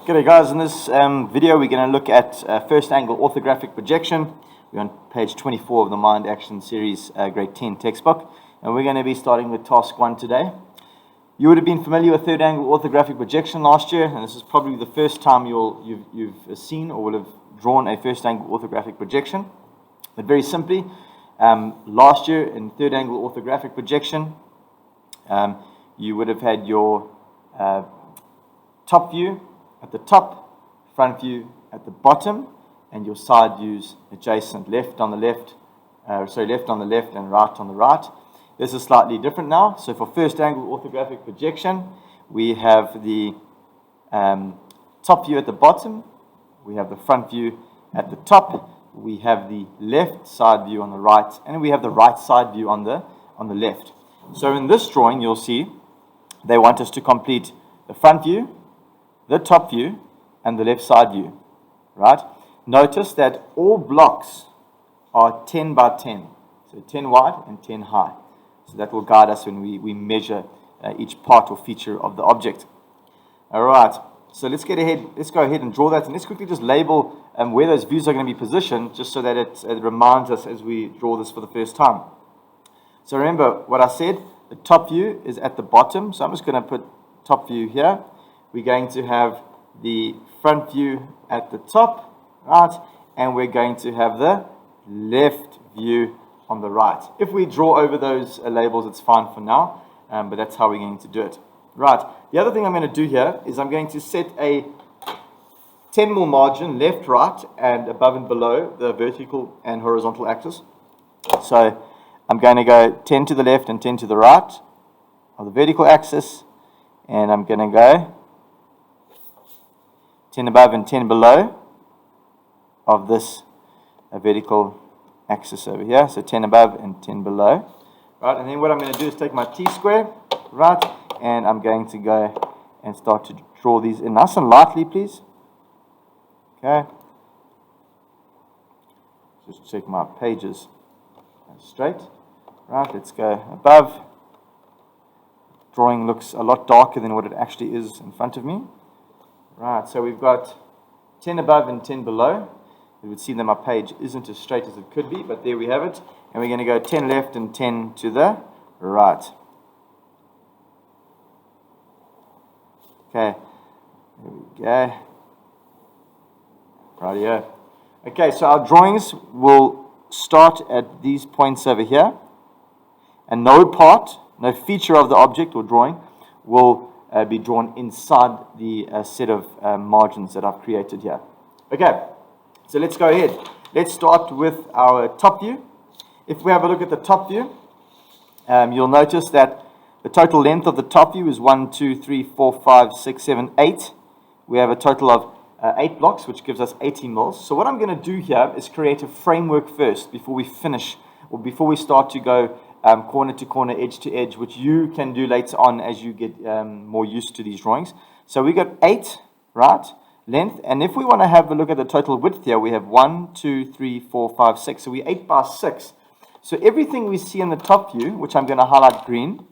G'day guys, in this video we're going to look at first angle orthographic projection. We're on page 24 of the Mind Action Series grade 10 textbook, and we're going to be starting with task 1 today. You would have been familiar with third angle orthographic projection last year, and this is probably the first time you've seen or will have drawn a first angle orthographic projection. But very simply, last year in third angle orthographic projection, you would have had your top view at the top, front view at the bottom, and your side views adjacent, left on the left and right on the right. This is slightly different now. So for first angle orthographic projection, we have the top view at the bottom, we have the front view at the top, we have the left side view on the right, and we have the right side view on the left. So in this drawing, you'll see they want us to complete the front view, the top view, and the left side view, right? Notice that all blocks are 10 by 10, so 10 wide and 10 high. So that will guide us when we measure each part or feature of the object. All right, so let's go ahead and draw that, and let's quickly just label where those views are going to be positioned, just so that it reminds us as we draw this for the first time. So remember what I said, the top view is at the bottom, so I'm just going to put top view here. We're going to have the front view at the top, right? And we're going to have the left view on the right. If we draw over those labels, it's fine for now, but that's how we're going to do it. Right, the other thing I'm going to do here is I'm going to set a 10 mil margin left, right, and above and below the vertical and horizontal axis. So I'm going to go 10 to the left and 10 to the right of the vertical axis, and I'm going to go 10 above and 10 below of this vertical axis over here. So 10 above and 10 below. Right, and then what I'm going to do is take my T-square, right, and I'm going to go and start to draw these in nice and lightly, please. Okay. Just check my pages straight. Right, let's go above. Drawing looks a lot darker than what it actually is in front of me. Right, so we've got 10 above and 10 below. You would see that my page isn't as straight as it could be, but there we have it. And we're going to go 10 left and 10 to the right. Okay, there we go. Rightio. Okay, so our drawings will start at these points over here. And no feature of the object or drawing will be drawn inside the set of margins that I've created here. Okay, so let's go ahead. Let's start with our top view. If we have a look at the top view, you'll notice that the total length of the top view is 1, 2, 3, 4, 5, 6, 7, 8. We have a total of 8 blocks, which gives us 80 mils. So what I'm going to do here is create a framework first before we finish, or before we start to go corner to corner, edge to edge, which you can do later on as you get more used to these drawings. So we got 8, right, length, and if we want to have a look at the total width here, we have 1, 2, 3, 4, 5, 6. So we're 8 by 6. So everything we see in the top view, which I'm going to highlight green,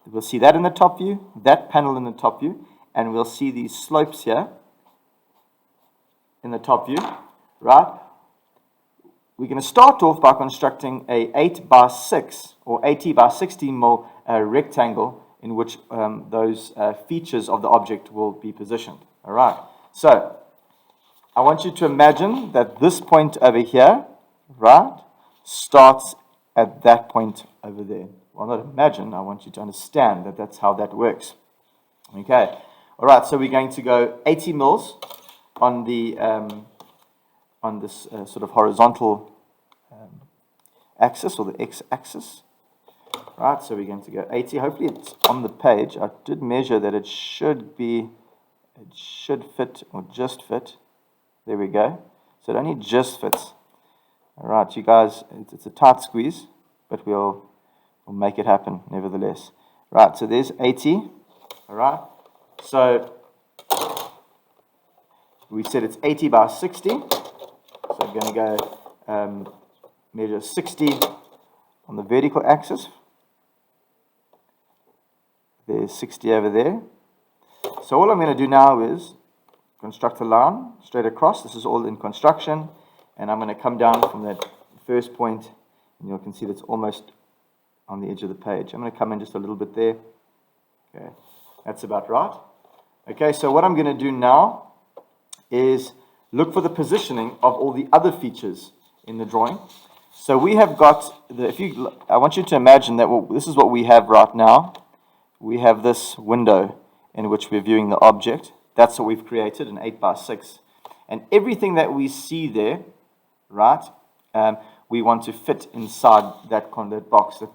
we'll see that in the top view, that panel in the top view, and we'll see these slopes here in the top view, right? We're going to start off by constructing a 8 by 6 or 80 by 60 mil rectangle in which those features of the object will be positioned. All right. So I want you to imagine that this point over here, right, starts at that point over there. Well, not imagine. I want you to understand that that's how that works. Okay. All right. So we're going to go 80 mils on the on this sort of horizontal axis, or the x-axis. Right, so we're going to go 80. Hopefully it's on the page. I did measure that it should fit or just fit. There we go. So it only just fits. All right, you guys, it's a tight squeeze, but we'll make it happen nevertheless. Right, so there's 80. All right, so we said it's 80 by 60. So I'm going to go measure 60 on the vertical axis. There's 60 over there. So all I'm going to do now is construct a line straight across. This is all in construction. And I'm going to come down from that first point, and you can see that's almost on the edge of the page. I'm going to come in just a little bit there. Okay, that's about right. Okay, so what I'm going to do now is look for the positioning of all the other features in the drawing. So we have got, I want you to imagine that this is what we have right now. We have this window in which we're viewing the object. That's what we've created, an 8x6. And everything that we see there, right, we want to fit inside that box, that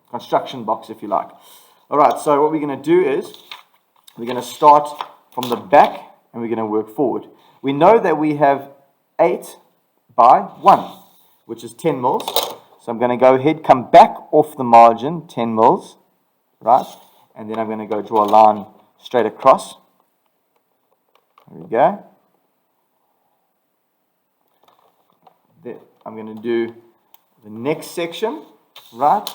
construction box, if you like. All right, so what we're going to do is we're going to start from the back and we're going to work forward. We know that we have 8 by 1, which is 10 mils. So I'm going to go ahead, come back off the margin, 10 mils, right? And then I'm going to go draw a line straight across. There we go. Then I'm going to do the next section, right?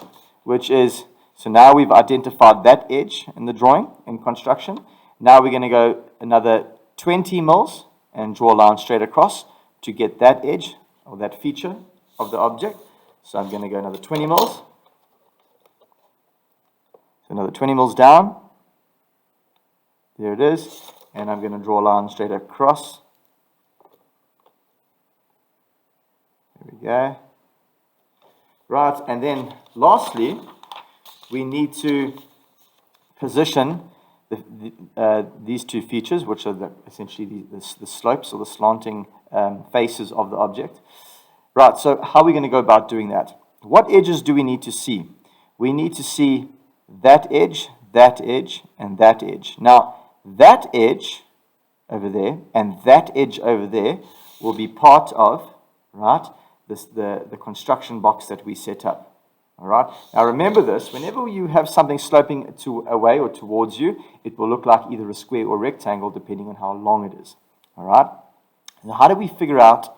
Which is, so now we've identified that edge in the drawing, in construction. Now we're going to go another 20 mils and draw a line straight across to get that edge or that feature of the object. So I'm going to go another 20 mils. So another 20 mils down. There it is. And I'm going to draw a line straight across. There we go. Right, and then lastly, we need to position these two features, which are essentially the slopes or the slanting faces of the object. Right, so how are we going to go about doing that? What edges do we need to see? We need to see that edge, and that edge. Now, that edge over there and that edge over there will be part of, right, the construction box that we set up. All right. Now remember this, whenever you have something sloping away or towards you, it will look like either a square or rectangle depending on how long it is. All right. Now how do we figure out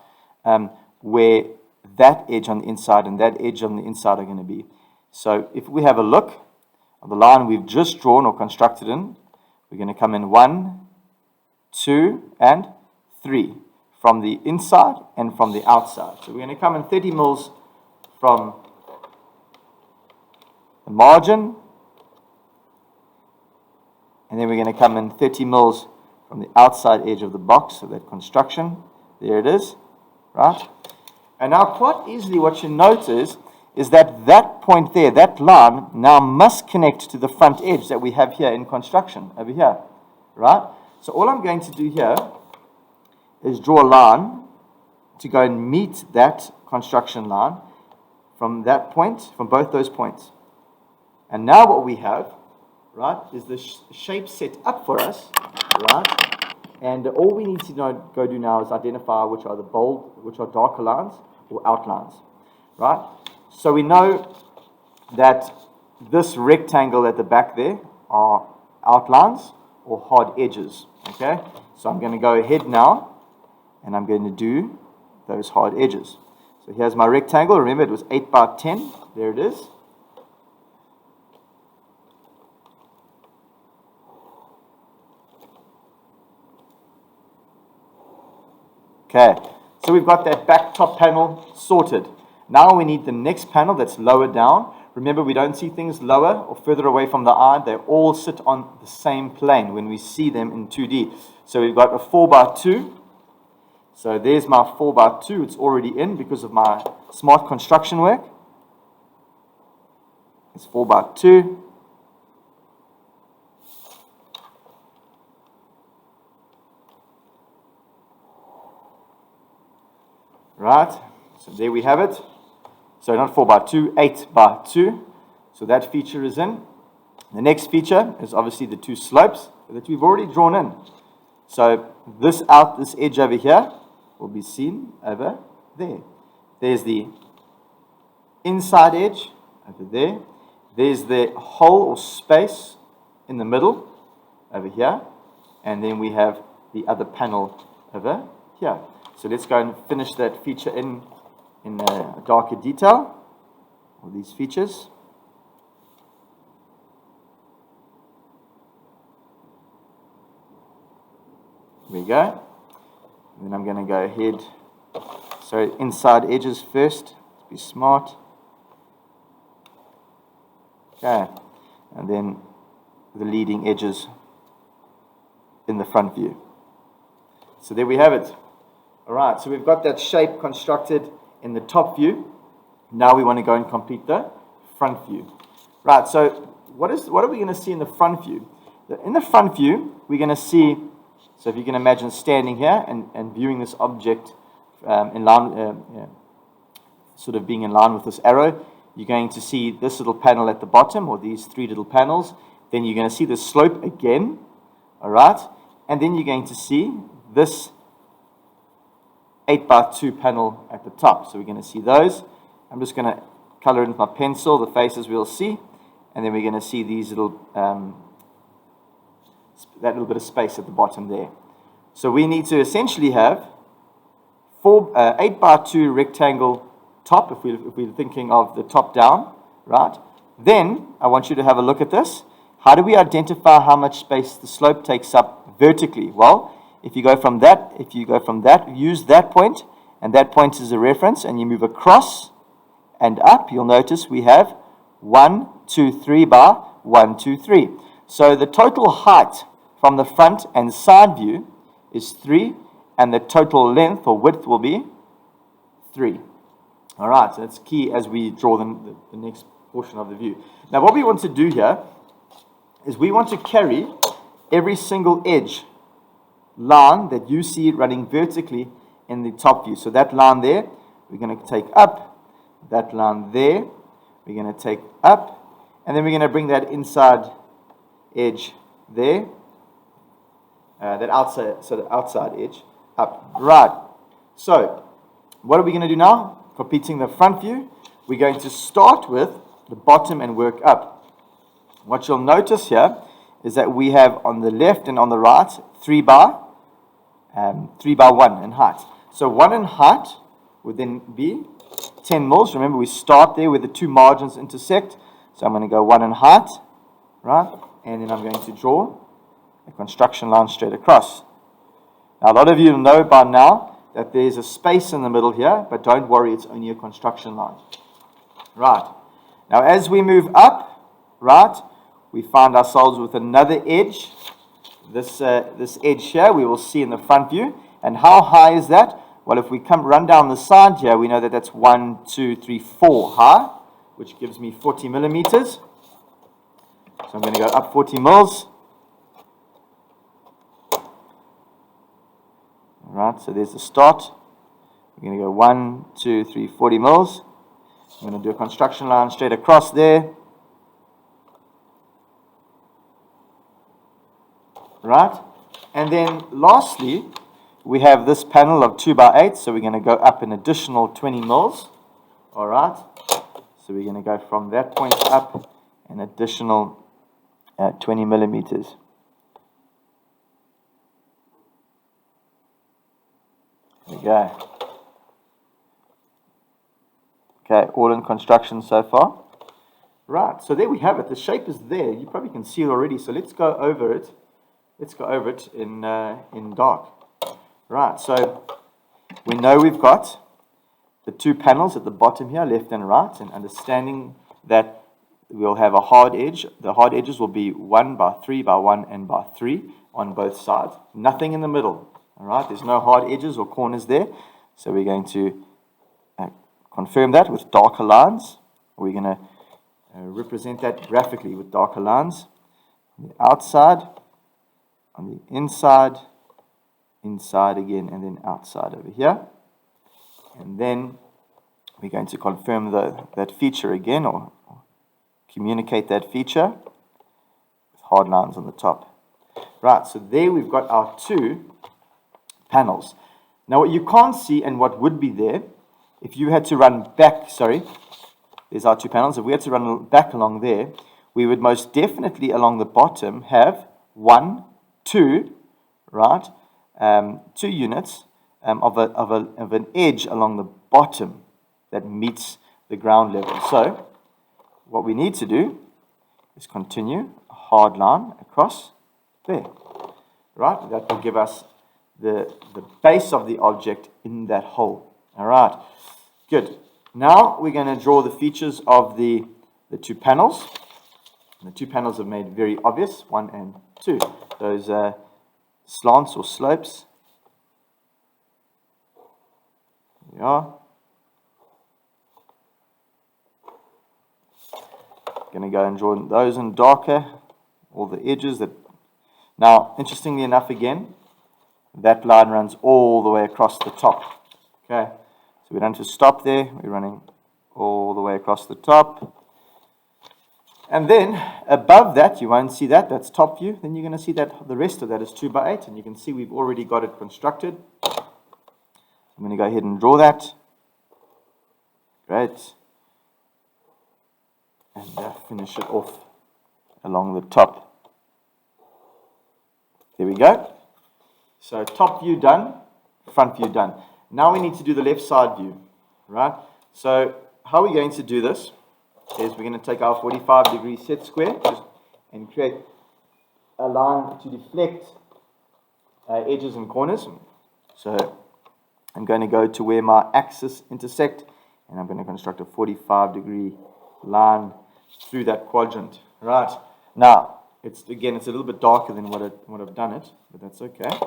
where that edge on the inside and that edge on the inside are going to be? So if we have a look at the line we've just drawn or constructed in, we're going to come in 1, 2, and 3 from the inside and from the outside. So we're going to come in 30 mils from the margin, and then we're going to come in 30 mils from the outside edge of the box of that construction. There it is, right? And now quite easily what you notice is that that point there, that line, now must connect to the front edge that we have here in construction, over here, right? So all I'm going to do here is draw a line to go and meet that construction line from that point, from both those points. And now what we have, right, is the shape set up for us, right? And all we need to go do now is identify which are the bold, which are darker lines or outlines, right? So we know that this rectangle at the back there are outlines or hard edges, okay? So I'm going to go ahead now and I'm going to do those hard edges. So here's my rectangle. Remember, it was 8 by 10. There it is. Okay, so we've got that back top panel sorted. Now we need the next panel that's lower down. Remember, we don't see things lower or further away from the eye. They all sit on the same plane when we see them in 2D. So we've got a 4 by 2. So there's my 4 by 2. It's already in because of my smart construction work. It's 4 by 2. Right, so there we have it. So not 4 by 2, 8 by 2. So that feature is in. The next feature is obviously the two slopes that we've already drawn in. So this edge over here will be seen over there. There's the inside edge over there. There's the hole or space in the middle over here. And then we have the other panel over here. So let's go and finish that feature in darker detail, all these features. There we go. And then I'm going to go ahead, so inside edges first, to be smart. Okay, and then the leading edges in the front view. So there we have it. All right, so we've got that shape constructed in the top view. Now we want to go and complete the front view. Right, so what are we going to see in the front view? In the front view, we're going to see, so if you can imagine standing here and viewing this object in line, sort of being in line with this arrow, you're going to see this little panel at the bottom, or these three little panels. Then you're going to see the slope again, all right? And then you're going to see this 8x2 panel at the top. So we're going to see those. I'm just going to color in with my pencil the faces we'll see, and then we're going to see these little, that little bit of space at the bottom there. So we need to essentially have 8x2 rectangle top, if we're thinking of the top down, right? Then I want you to have a look at this. How do we identify how much space the slope takes up vertically? Well, if you go from that, use that point, and that point is a reference, and you move across and up, you'll notice we have 1, 2, 3 by 1, 2, 3. So the total height from the front and side view is 3, and the total length or width will be 3. All right, so that's key as we draw the next portion of the view. Now what we want to do here is we want to carry every single edge line that you see running vertically in the top view. So that line there, we're going to take up. That line there, we're going to take up. And then we're going to bring that inside edge there. That outside edge up. Right. So what are we going to do now? Completing the front view, we're going to start with the bottom and work up. What you'll notice here is that we have on the left and on the right 3 by 1 in height. So 1 in height would then be 10 mils. Remember, we start there where the two margins intersect. So I'm going to go 1 in height, right? And then I'm going to draw a construction line straight across. Now, a lot of you know by now that there's a space in the middle here, but don't worry, it's only a construction line. Right. Now, as we move up, right, we find ourselves with another edge. This edge here we will see in the front view. And how high is that? Well, if we run down the side here, we know that that's 1, 2, 3, 4 high, which gives me 40 millimeters. So I'm going to go up 40 mils. Right, so there's the start. We're going to go 1, 2, 3, 40 mils. I'm going to do a construction line straight across there. Right, and then lastly, we have this panel of 2 by 8, so we're going to go up an additional 20 mils. All right, so we're going to go from that point up an additional 20 millimeters. There we go. Okay, all in construction so far. Right, so there we have it. The shape is there. You probably can see it already. So let's go over it. Let's go over it in dark. Right, so we know we've got the two panels at the bottom here, left and right, and understanding that we'll have a hard edge. The hard edges will be 1 by 3 by 1 and by 3 on both sides. Nothing in the middle. All right, there's no hard edges or corners there. So we're going to confirm that with darker lines. We're going to represent that graphically with darker lines. On the outside, on the inside, inside again, and then outside over here. And then we're going to confirm that feature again, or communicate that feature with hard lines on the top. Right, so there we've got our two panels. Now what you can't see and what would be there, if you had to run back, there's our two panels. If we had to run back along there, we would most definitely along the bottom have 1, 2, right, 2 units of an edge along the bottom that meets the ground level. So what we need to do is continue a hard line across there, right? That will give us the base of the object in that hole. All right, good. Now we're going to draw the features of the two panels. And the two panels are made very obvious, 1 and 2. Those slants or slopes. There we are. Going to go and draw those in darker, all the edges. Now, interestingly enough, again, that line runs all the way across the top. Okay, so we don't have to stop there. We're running all the way across the top. And then above that, you won't see that. That's top view. Then you're going to see that the rest of that is 2 by 8, and you can see we've already got it constructed. I'm going to go ahead and draw that. Great. And finish it off along the top. There we go. So top view done, front view done. Now we need to do the left side view, right? So how we're going to do this is we're going to take our 45-degree set square and create a line to deflect edges and corners. So I'm going to go to where my axes intersect, and I'm going to construct a 45-degree line through that quadrant. Right. Now, it's a little bit darker than what I've done it, but that's okay.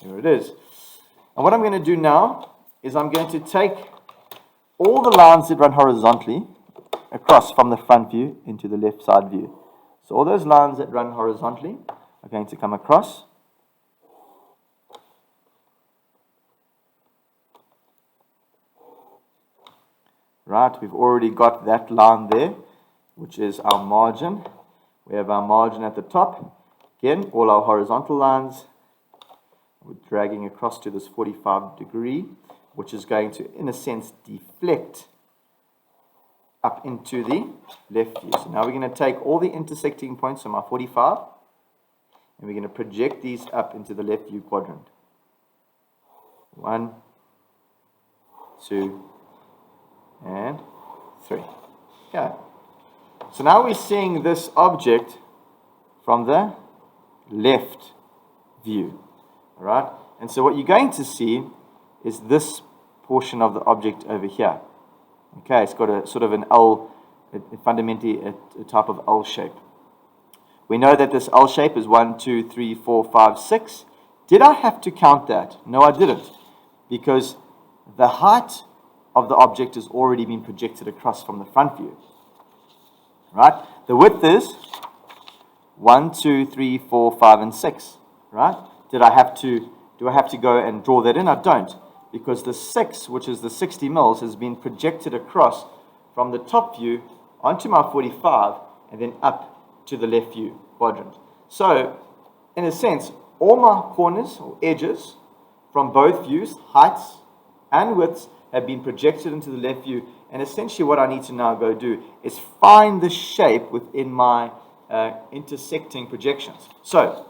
Here it is. And what I'm going to do now is I'm going to take all the lines that run horizontally across from the front view into the left side view. So all those lines that run horizontally are going to come across. Right, we've already got that line there, which is our margin. We have our margin at the top. Again, all our horizontal lines, we're dragging across to this 45-degree, which is going to, in a sense, deflect up into the left view. So now we're going to take all the intersecting points on my 45, and we're going to project these up into the left view quadrant. 1, 2, and 3. Okay. So now we're seeing this object from the left view. All right? And so what you're going to see is this portion of the object over here. Okay, it's got a sort of an L, fundamentally a type of L shape. We know that this L shape is 1, 2, 3, 4, 5, 6. Did I have to count that? No, I didn't. Because the height of the object has already been projected across from the front view. Right? The width is 1, 2, 3, 4, 5, and 6. Right? Do I have to go and draw that in? I don't. Because the 6, which is the 60 mils, has been projected across from the top view onto my 45 and then up to the left view quadrant. So, in a sense, all my corners or edges from both views, heights and widths, have been projected into the left view, and essentially what I need to now go do is find the shape within my intersecting projections. So,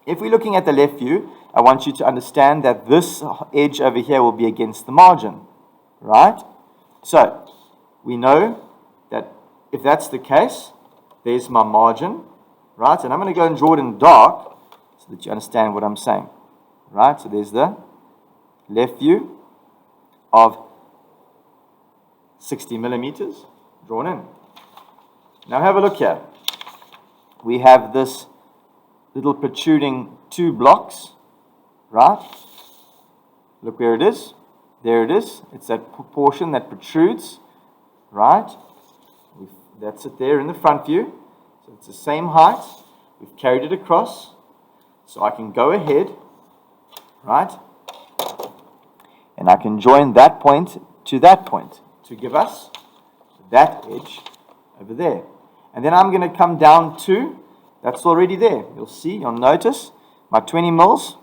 if we're looking at the left view, I want you to understand that this edge over here will be against the margin, right? So, we know that if that's the case, there's my margin, right? And I'm going to go and draw it in dark so that you understand what I'm saying, right? So there's the left view of 60 millimeters drawn in. Now have a look here. We have this little protruding 2 blocks, right? Look where it is. There it is. It's that portion that protrudes, right? That's it there in the front view. So it's the same height. We've carried it across. So I can go ahead, right? And I can join that point to give us that edge over there. And then I'm going to come down to, that's already there. You'll notice my 20 mils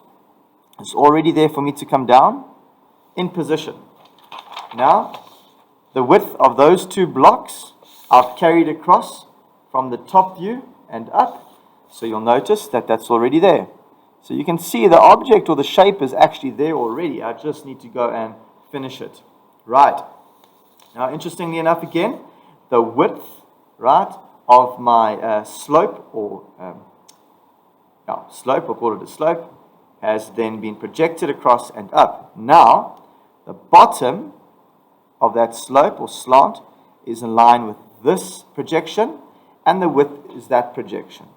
is already there for me to come down in position. Now, the width of those 2 blocks I've carried across from the top view and up. So you'll notice that that's already there. So you can see the object or the shape is actually there already. I just need to go and finish it. Right. Now, interestingly enough, again, the width, right, of my slope or Now, slope, we'll call it a slope, has then been projected across and up. Now, the bottom of that slope or slant is in line with this projection, and the width is that projection.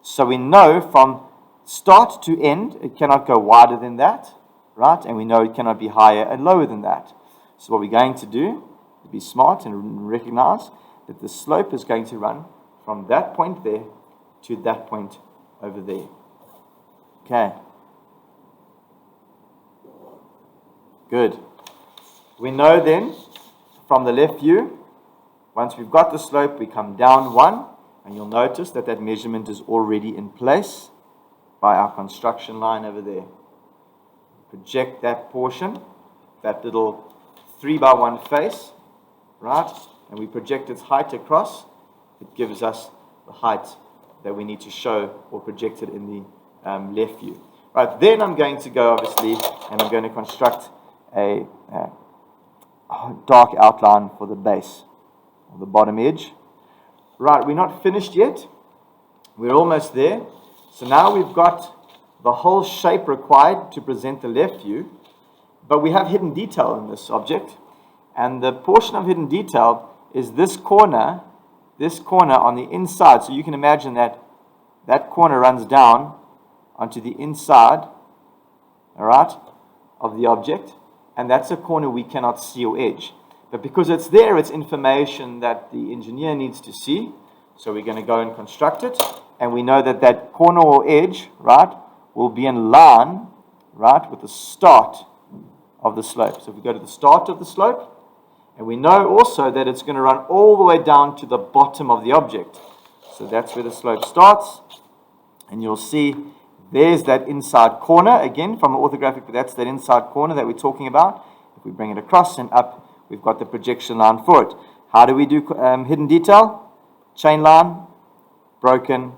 So we know from start to end, it cannot go wider than that, right? And we know it cannot be higher and lower than that. So what we're going to do is be smart and recognize that the slope is going to run from that point there to that point over there. Okay. Good. We know then from the left view, once we've got the slope, we come down 1, and you'll notice that that measurement is already in place by our construction line over there. Project that portion, that little 3x1 face, right? And we project its height across. It gives us the height that we need to show or project it in the left view. Right, then I'm going to go, obviously, and I'm going to construct a dark outline for the base, or the bottom edge. Right, we're not finished yet. We're almost there. So now we've got the whole shape required to present the left view, but we have hidden detail in this object. And the portion of hidden detail is this corner on the inside. So you can imagine that that corner runs down onto the inside, all right, of the object. And that's a corner we cannot see or edge. But because it's there, it's information that the engineer needs to see. So we're going to go and construct it. And we know that that corner or edge, right, will be in line, right, with the start of the slope. So if we go to the start of the slope, and we know also that it's going to run all the way down to the bottom of the object. So that's where the slope starts. And you'll see there's that inside corner, again, from an orthographic, but that's that inside corner that we're talking about. If we bring it across and up, we've got the projection line for it. How do we do hidden detail? Chain line, broken,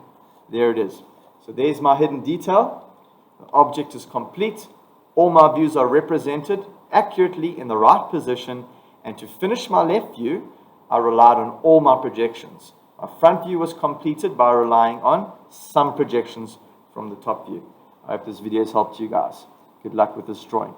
there it is. So there's my hidden detail. The object is complete. All my views are represented accurately in the right position. And to finish my left view, I relied on all my projections. My front view was completed by relying on some projections from the top view. I hope this video has helped you guys. Good luck with this drawing.